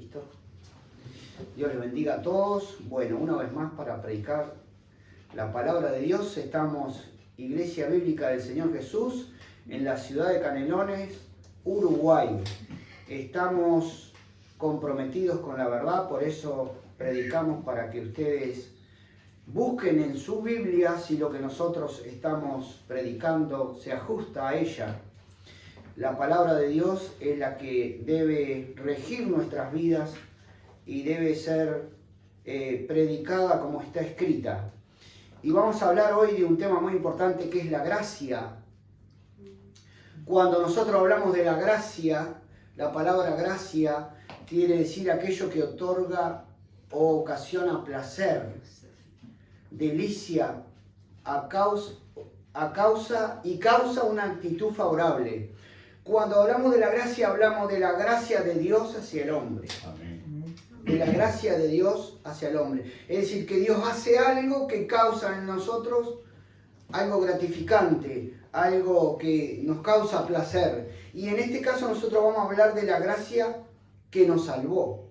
¿Listo? Dios les bendiga a todos. Bueno, una vez más para predicar la palabra de Dios, estamos Iglesia Bíblica del Señor Jesús en la ciudad de Canelones, Uruguay. Estamos comprometidos con la verdad, por eso predicamos para que ustedes busquen en su Biblia si lo que nosotros estamos predicando se ajusta a ella. La palabra de Dios es la que debe regir nuestras vidas y debe ser predicada como está escrita. Y vamos a hablar hoy de un tema muy importante que es la gracia. Cuando nosotros hablamos de la gracia, la palabra gracia quiere decir aquello que otorga o ocasiona placer, delicia, causa una actitud favorable. Cuando hablamos de la gracia, hablamos de la gracia de Dios hacia el hombre. Amén. De la gracia de Dios hacia el hombre. Es decir, que Dios hace algo que causa en nosotros algo gratificante, algo que nos causa placer. Y en este caso nosotros vamos a hablar de la gracia que nos salvó.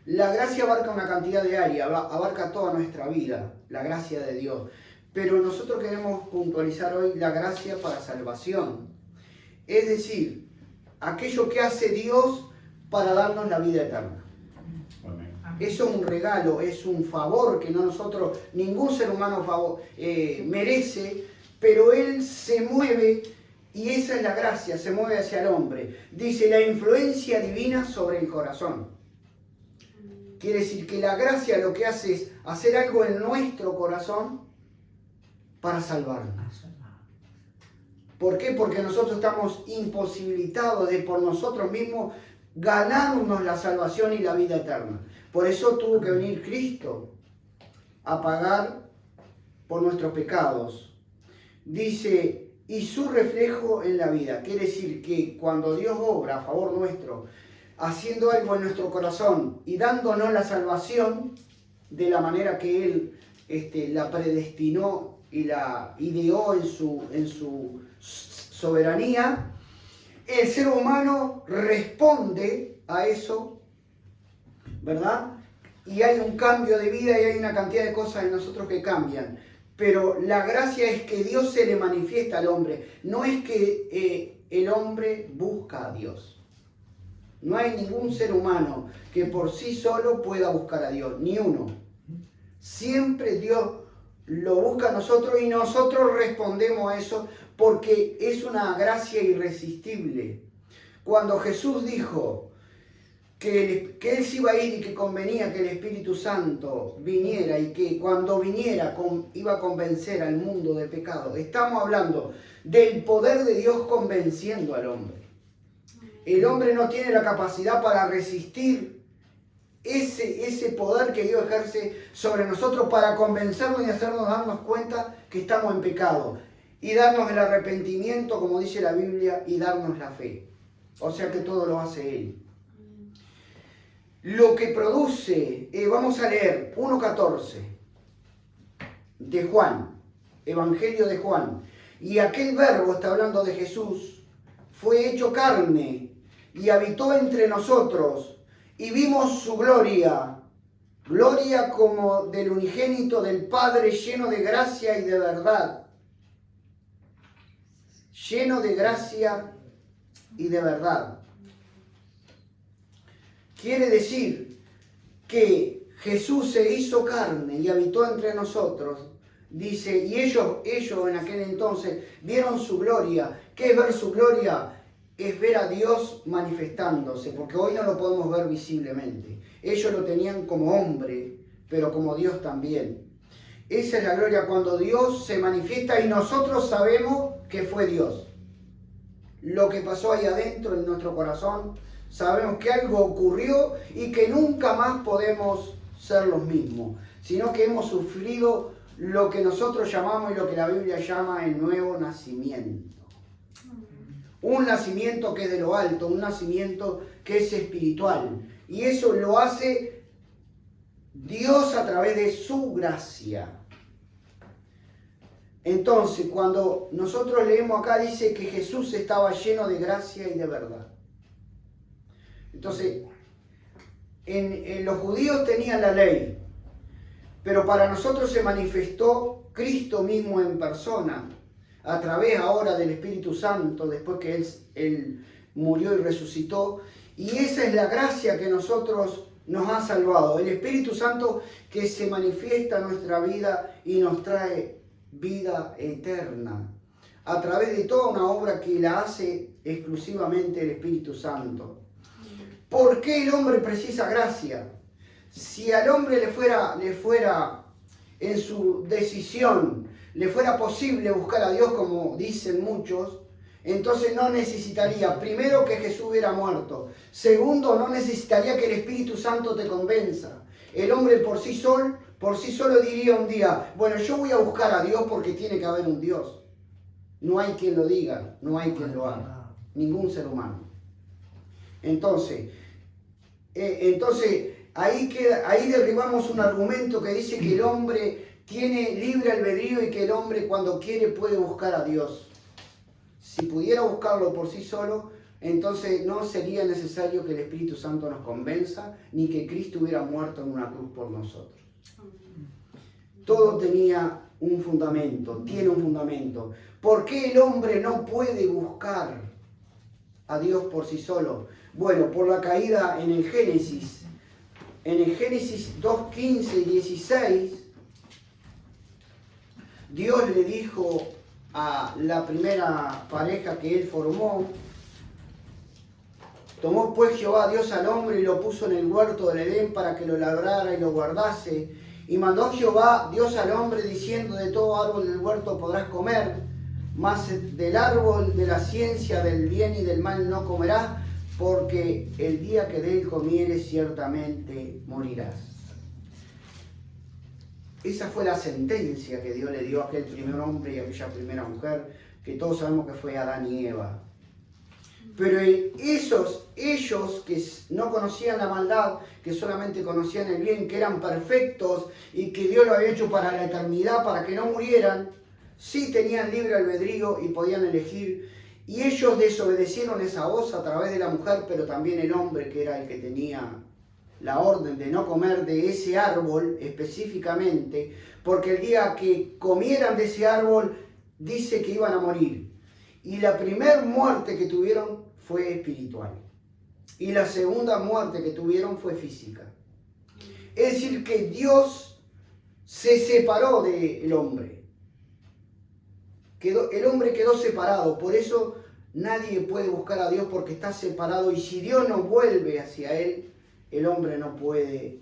La gracia abarca una cantidad de áreas, abarca toda nuestra vida, la gracia de Dios. Pero nosotros queremos puntualizar hoy la gracia para salvación. Es decir, aquello que hace Dios para darnos la vida eterna. Amén. Eso es un regalo, es un favor que nosotros, ningún ser humano merece, pero Él se mueve y esa es la gracia, se mueve hacia el hombre. Dice la influencia divina sobre el corazón. Quiere decir que la gracia lo que hace es hacer algo en nuestro corazón para salvarnos. ¿Por qué? Porque nosotros estamos imposibilitados de por nosotros mismos ganarnos la salvación y la vida eterna. Por eso tuvo que venir Cristo a pagar por nuestros pecados. Dice, y su reflejo en la vida. Quiere decir que cuando Dios obra a favor nuestro, haciendo algo en nuestro corazón y dándonos la salvación de la manera que Él la predestinó y la ideó en su soberanía, el ser humano responde a eso, ¿verdad? Y hay un cambio de vida y hay una cantidad de cosas en nosotros que cambian. Pero la gracia es que Dios se le manifiesta al hombre. No es que el hombre busca a Dios. No hay ningún ser humano que por sí solo pueda buscar a Dios, ni uno. Siempre Dios lo busca a nosotros y nosotros respondemos a eso porque es una gracia irresistible. Cuando Jesús dijo que Él se iba a ir y que convenía que el Espíritu Santo viniera y que cuando viniera iba a convencer al mundo de pecado, estamos hablando del poder de Dios convenciendo al hombre. El hombre no tiene la capacidad para resistir ese poder que Dios ejerce sobre nosotros para convencernos y hacernos darnos cuenta que estamos en pecado y darnos el arrepentimiento, como dice la Biblia, y darnos la fe. O sea que todo lo hace Él. Lo que produce, vamos a leer 1:14 de Juan, Evangelio de Juan. Y aquel verbo, está hablando de Jesús, fue hecho carne y habitó entre nosotros y vimos su gloria, gloria como del unigénito del Padre, lleno de gracia y de verdad. Lleno de gracia y de verdad. Quiere decir que Jesús se hizo carne y habitó entre nosotros. Dice, y ellos en aquel entonces vieron su gloria. ¿Qué es ver su gloria? Es ver a Dios manifestándose, porque hoy no lo podemos ver visiblemente. Ellos lo tenían como hombre, pero como Dios también. Esa es la gloria cuando Dios se manifiesta y nosotros sabemos que fue Dios. Lo que pasó ahí adentro en nuestro corazón, sabemos que algo ocurrió y que nunca más podemos ser los mismos, sino que hemos sufrido lo que nosotros llamamos y lo que la Biblia llama el nuevo nacimiento. Un nacimiento que es de lo alto, un nacimiento que es espiritual. Y eso lo hace Dios a través de su gracia. Entonces, cuando nosotros leemos acá, dice que Jesús estaba lleno de gracia y de verdad. Entonces, los judíos tenían la ley, pero para nosotros se manifestó Cristo mismo en persona, a través ahora del Espíritu Santo, después que Él murió y resucitó. Y esa es la gracia que nos ha salvado. El Espíritu Santo que se manifiesta en nuestra vida y nos trae vida eterna, a través de toda una obra que la hace exclusivamente el Espíritu Santo. ¿Por qué el hombre precisa gracia? Si al hombre le fuera en su decisión, le fuera posible buscar a Dios, como dicen muchos, entonces no necesitaría, primero, que Jesús hubiera muerto. Segundo, no necesitaría que el Espíritu Santo te convenza. El hombre por sí solo diría un día, bueno, yo voy a buscar a Dios porque tiene que haber un Dios. No hay quien lo diga, no hay quien lo haga. Ningún ser humano. Entonces ahí derribamos un argumento que dice que el hombre tiene libre albedrío y que el hombre cuando quiere puede buscar a Dios. Si pudiera buscarlo por sí solo, entonces no sería necesario que el Espíritu Santo nos convenza, ni que Cristo hubiera muerto en una cruz por nosotros. Todo tenía un fundamento, tiene un fundamento. ¿Por qué el hombre no puede buscar a Dios por sí solo? Bueno, por la caída en el Génesis. En el Génesis 2, 15 y 16, Dios le dijo a la primera pareja que él formó, tomó pues Jehová Dios al hombre y lo puso en el huerto del Edén para que lo labrara y lo guardase. Y mandó Jehová Dios al hombre diciendo, de todo árbol del huerto podrás comer, mas del árbol de la ciencia del bien y del mal no comerás, porque el día que de él comieres ciertamente morirás. Esa fue la sentencia que Dios le dio a aquel primer hombre y a aquella primera mujer, que todos sabemos que fue Adán y Eva. Pero ellos que no conocían la maldad, que solamente conocían el bien, que eran perfectos y que Dios lo había hecho para la eternidad, para que no murieran, sí tenían libre albedrío y podían elegir. Y ellos desobedecieron esa voz a través de la mujer, pero también el hombre, que era el que tenía la orden de no comer de ese árbol específicamente, porque el día que comieran de ese árbol, dice que iban a morir. Y la primera muerte que tuvieron fue espiritual. Y la segunda muerte que tuvieron fue física. Es decir, que Dios se separó del hombre. El hombre quedó separado. Por eso nadie puede buscar a Dios, porque está separado. Y si Dios no vuelve hacia él, el hombre no puede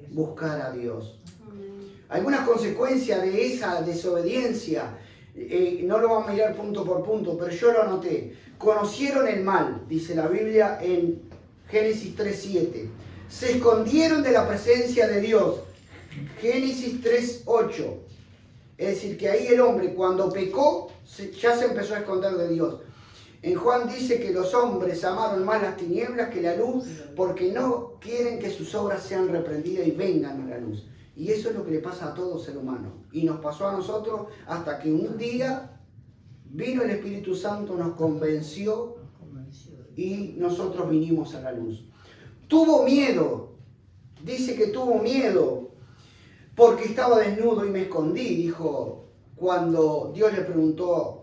buscar a Dios. Algunas consecuencias de esa desobediencia, no lo vamos a mirar punto por punto, pero yo lo anoté. Conocieron el mal, dice la Biblia en Génesis 3:7. Se escondieron de la presencia de Dios. Génesis 3:8. Es decir, que ahí el hombre cuando pecó ya se empezó a esconder de Dios. En Juan dice que los hombres amaron más las tinieblas que la luz, porque no quieren que sus obras sean reprendidas y vengan a la luz. Y eso es lo que le pasa a todo ser humano. Y nos pasó a nosotros hasta que un día vino el Espíritu Santo, nos convenció y nosotros vinimos a la luz. Tuvo miedo, dice que tuvo miedo porque estaba desnudo y me escondí, dijo cuando Dios le preguntó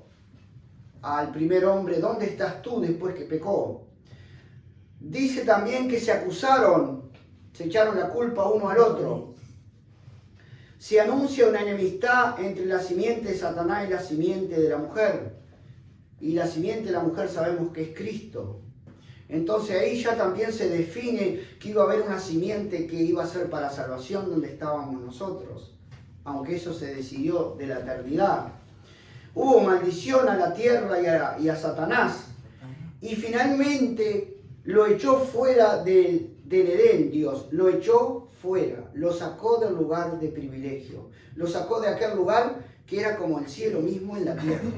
al primer hombre, ¿dónde estás tú después que pecó? Dice también que se acusaron, se echaron la culpa uno al otro. Se anuncia una enemistad entre la simiente de Satanás y la simiente de la mujer. Y la simiente de la mujer sabemos que es Cristo. Entonces ahí ya también se define que iba a haber una simiente que iba a ser para salvación donde estábamos nosotros. Aunque eso se decidió de la eternidad. Hubo maldición a la tierra y a Satanás. Y finalmente lo echó fuera del Edén, Dios. Lo echó fuera. Lo sacó del lugar de privilegio. Lo sacó de aquel lugar que era como el cielo mismo en la tierra.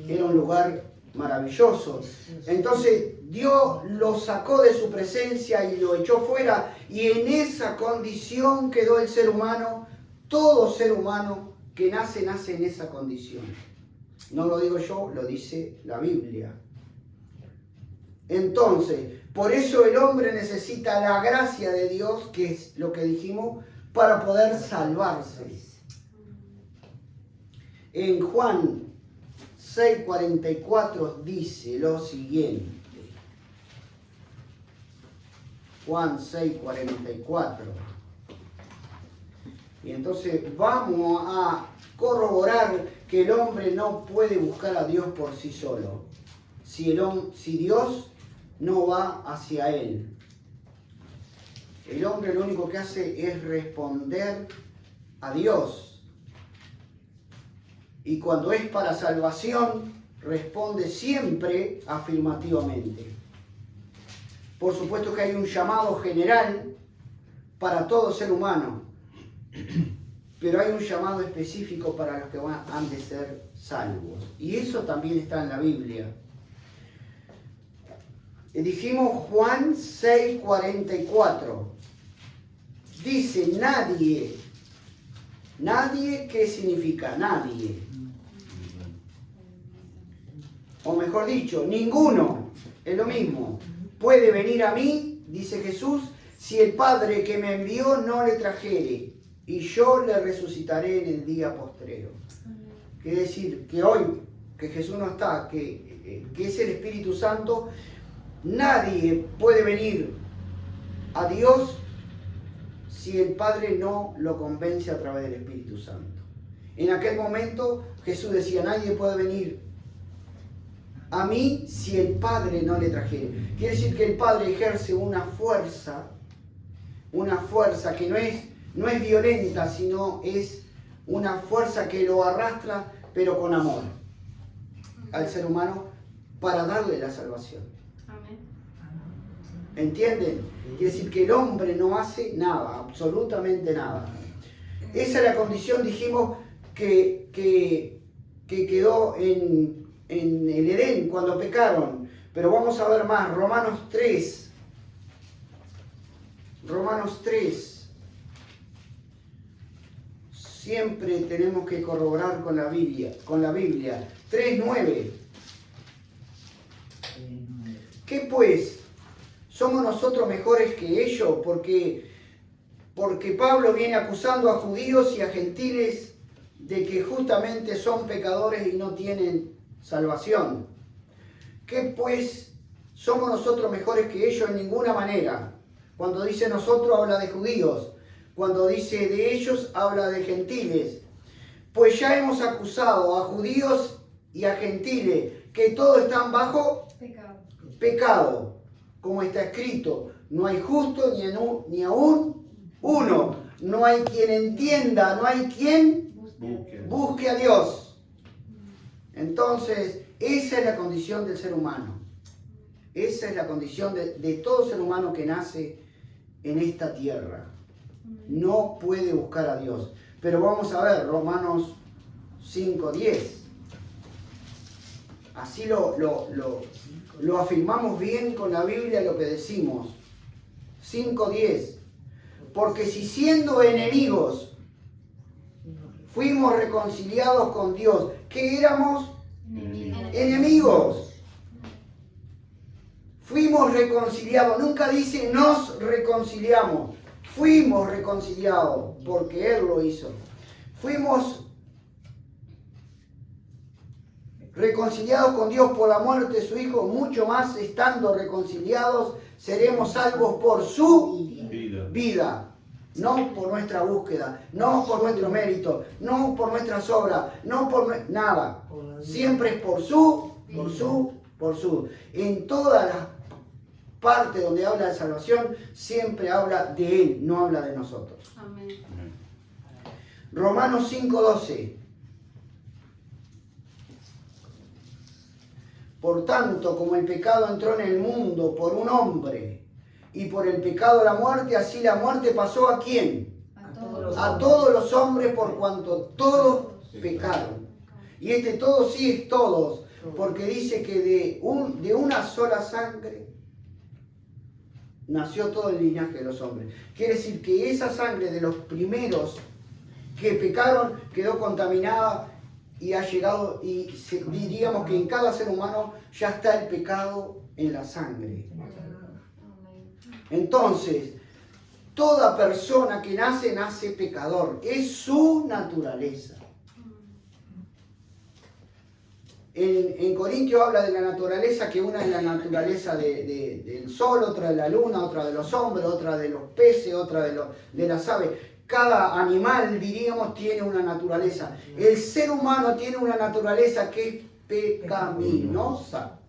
Era un lugar maravilloso. Entonces Dios lo sacó de su presencia y lo echó fuera. Y en esa condición quedó el ser humano. Todo ser humano que nace en esa condición. No lo digo yo, lo dice la Biblia. Entonces, Por eso el hombre necesita la gracia de Dios, que es lo que dijimos, para poder salvarse. En Juan 6:44 dice lo siguiente. Juan 6:44. Y entonces vamos a corroborar que el hombre no puede buscar a Dios por sí solo. Si Dios no va hacia él. El hombre lo único que hace es responder a Dios. Y cuando es para salvación, responde siempre afirmativamente. Por supuesto que hay un llamado general para todo ser humano, pero hay un llamado específico para los que han de ser salvos. Y eso también está en la Biblia. Dijimos Juan 6:44. Dice nadie. Nadie, ¿qué significa? Nadie. O mejor dicho, ninguno. Es lo mismo. Puede venir a mí, dice Jesús, si el Padre que me envió no le trajere, y yo le resucitaré en el día postrero. Quiere decir que hoy, que Jesús no está, que es el Espíritu Santo, nadie puede venir a Dios si el Padre no lo convence a través del Espíritu Santo. En aquel momento Jesús decía, nadie puede venir a mí si el Padre no le trajere. Quiere decir que el Padre ejerce una fuerza que no es violenta, sino es una fuerza que lo arrastra, pero con amor, al ser humano, para darle la salvación. Amén. ¿Entienden? Quiere decir que el hombre no hace nada, absolutamente nada. Esa es la condición, dijimos, que quedó en el Edén cuando pecaron. Pero vamos a ver más, Romanos 3. Siempre tenemos que corroborar con la Biblia. 3:9. ¿Qué pues? ¿Somos nosotros mejores que ellos? Porque Pablo viene acusando a judíos y a gentiles de que justamente son pecadores y no tienen salvación. ¿Qué pues? ¿Somos nosotros mejores que ellos? En ninguna manera. Cuando dice nosotros habla de judíos. Cuando dice de ellos habla de gentiles. Pues ya hemos acusado a judíos y a gentiles que todos están bajo pecado. Como está escrito, no hay justo ni aún uno. No hay quien entienda, no hay quien busque a Dios. Entonces, esa es la condición del ser humano. Esa es la condición de todo ser humano que nace en esta tierra. No puede buscar a Dios. Pero vamos a ver, Romanos 5:10. Así lo afirmamos bien con la Biblia lo que decimos. 5:10. Porque si siendo enemigos fuimos reconciliados con Dios, ¿qué éramos? Enemigos. Fuimos reconciliados. Nunca dice nos reconciliamos. Fuimos reconciliados porque Él lo hizo. Fuimos reconciliados con Dios por la muerte de su Hijo, mucho más estando reconciliados, seremos salvos por su vida. No por nuestra búsqueda, no por nuestro mérito, no por nuestras obras, no por nada. Siempre es por su. En todas las partes donde habla de salvación, siempre habla de Él, no habla de nosotros. Amén. Romanos 5:12. Por tanto, como el pecado entró en el mundo por un hombre, y por el pecado la muerte, así la muerte pasó ¿a quién? A todos los hombres, por cuanto todos pecaron. Y todos sí es todos, porque dice que de una sola sangre nació todo el linaje de los hombres. Quiere decir que esa sangre de los primeros que pecaron quedó contaminada y ha llegado, y diríamos que en cada ser humano ya está el pecado en la sangre. Entonces, toda persona que nace, nace pecador. Es su naturaleza. En Corintios habla de la naturaleza, que una es la naturaleza del sol, otra de la luna, otra de los hombres, otra de los peces, otra de las aves. Cada animal, diríamos, tiene una naturaleza. El ser humano tiene una naturaleza que es pecaminosa.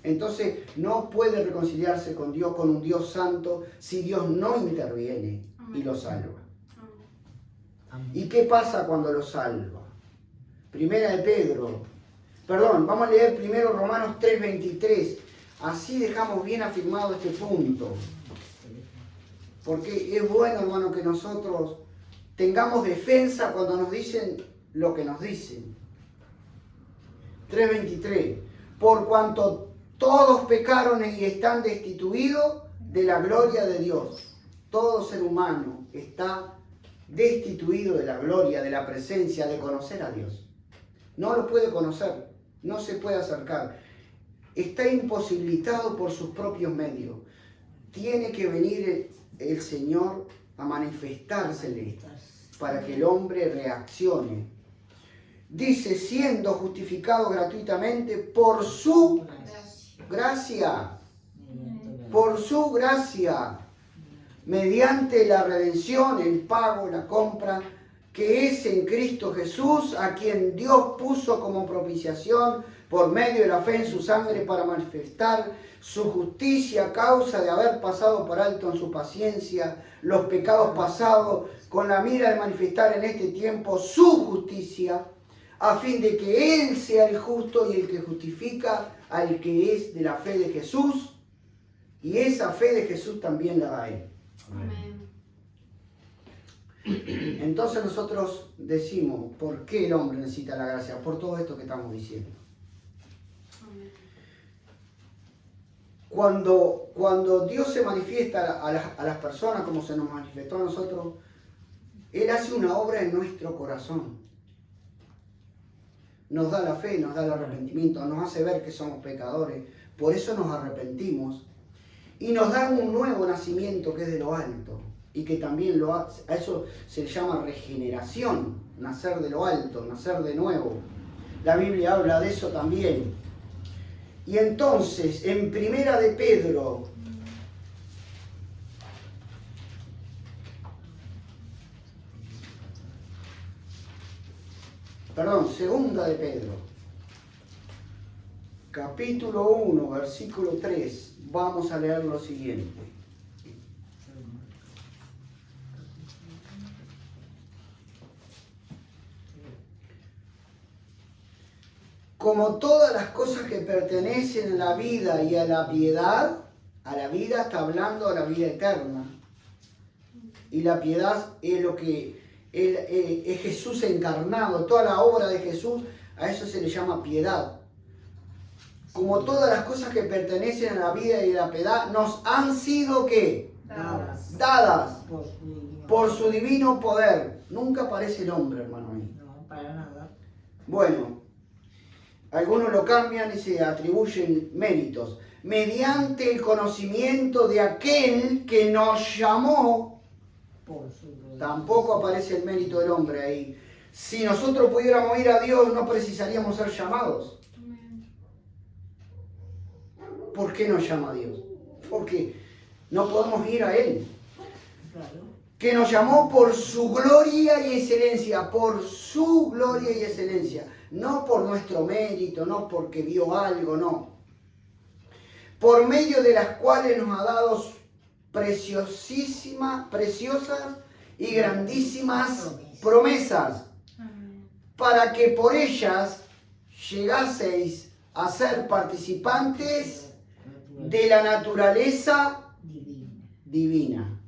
Entonces no puede reconciliarse con Dios, con un Dios santo, si Dios no interviene y lo salva. ¿Y qué pasa cuando lo salva? Primera de Pedro, vamos a leer primero Romanos 3:23. Así dejamos bien afirmado este punto. Porque es bueno, hermano, que nosotros tengamos defensa cuando nos dicen lo que nos dicen. 3:23. Por cuanto todos pecaron y están destituidos de la gloria de Dios. Todo ser humano está destituido de la gloria, de la presencia, de conocer a Dios. No lo puede conocer, no se puede acercar. Está imposibilitado por sus propios medios. Tiene que venir el Señor a manifestársele para que el hombre reaccione. Dice, siendo justificado gratuitamente por su gracia. Por su gracia. Mediante la redención, el pago, la compra, que es en Cristo Jesús, a quien Dios puso como propiciación por medio de la fe en su sangre para manifestar su justicia a causa de haber pasado por alto en su paciencia los pecados pasados, con la mira de manifestar en este tiempo su justicia, a fin de que Él sea el justo y el que justifica al que es de la fe de Jesús, y esa fe de Jesús también la da Él. Amén. Entonces nosotros decimos, ¿por qué el hombre necesita la gracia? Por todo esto que estamos diciendo. Cuando Dios se manifiesta a las personas como se nos manifestó a nosotros, Él hace una obra en nuestro corazón. Nos da la fe, nos da el arrepentimiento, nos hace ver que somos pecadores. Por eso nos arrepentimos. Y nos da un nuevo nacimiento que es de lo alto. Y que también a eso se le llama regeneración, nacer de lo alto, nacer de nuevo. La Biblia habla de eso también. Y entonces, en Primera de Pedro, Segunda de Pedro, capítulo 1, versículo 3, vamos a leer lo siguiente. Como todas las cosas que pertenecen a la vida y a la piedad, a la vida está hablando a la vida eterna. Y la piedad es lo que es Jesús encarnado, toda la obra de Jesús, a eso se le llama piedad. Como todas las cosas que pertenecen a la vida y a la piedad, nos han sido ¿qué? Dadas por su divino poder. Nunca aparece el hombre, hermano mío. No, para nada. Bueno. Algunos lo cambian y se atribuyen méritos. Mediante el conocimiento de aquel que nos llamó, tampoco aparece el mérito del hombre ahí. Si nosotros pudiéramos ir a Dios, no precisaríamos ser llamados. ¿Por qué nos llama Dios? Porque no podemos ir a Él. Que nos llamó por su gloria y excelencia, por su gloria y excelencia. No por nuestro mérito, no porque vio algo, no. Por medio de las cuales nos ha dado preciosas y grandísimas promesas, para que por ellas llegaseis a ser participantes de la naturaleza divina,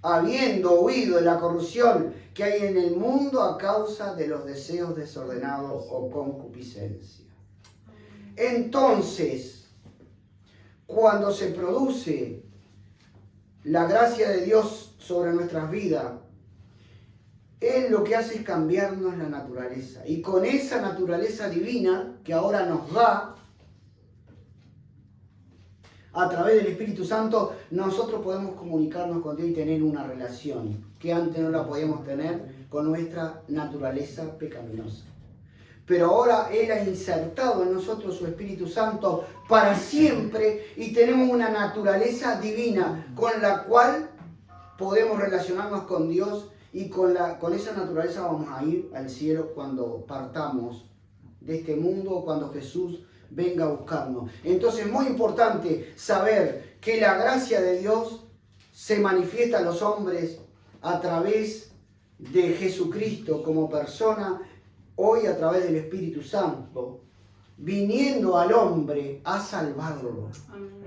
habiendo huido de la corrupción que hay en el mundo a causa de los deseos desordenados o concupiscencia. Entonces, cuando se produce la gracia de Dios sobre nuestras vidas, Él lo que hace es cambiarnos la naturaleza. Y con esa naturaleza divina que ahora nos da, a través del Espíritu Santo, nosotros podemos comunicarnos con Dios y tener una relación que antes no la podíamos tener con nuestra naturaleza pecaminosa. Pero ahora Él ha insertado en nosotros su Espíritu Santo para siempre y tenemos una naturaleza divina con la cual podemos relacionarnos con Dios y con esa naturaleza vamos a ir al cielo cuando partamos de este mundo, cuando Jesús venga a buscarnos. Entonces es muy importante saber que la gracia de Dios se manifiesta a los hombres a través de Jesucristo como persona, hoy a través del Espíritu Santo, viniendo al hombre a salvarlo.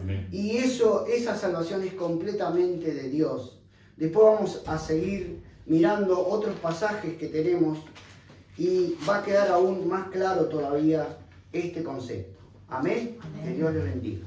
Amén. Y esa salvación es completamente de Dios. Después vamos a seguir mirando otros pasajes que tenemos y va a quedar aún más claro todavía este concepto. Amén. Amén. Que Dios les bendiga.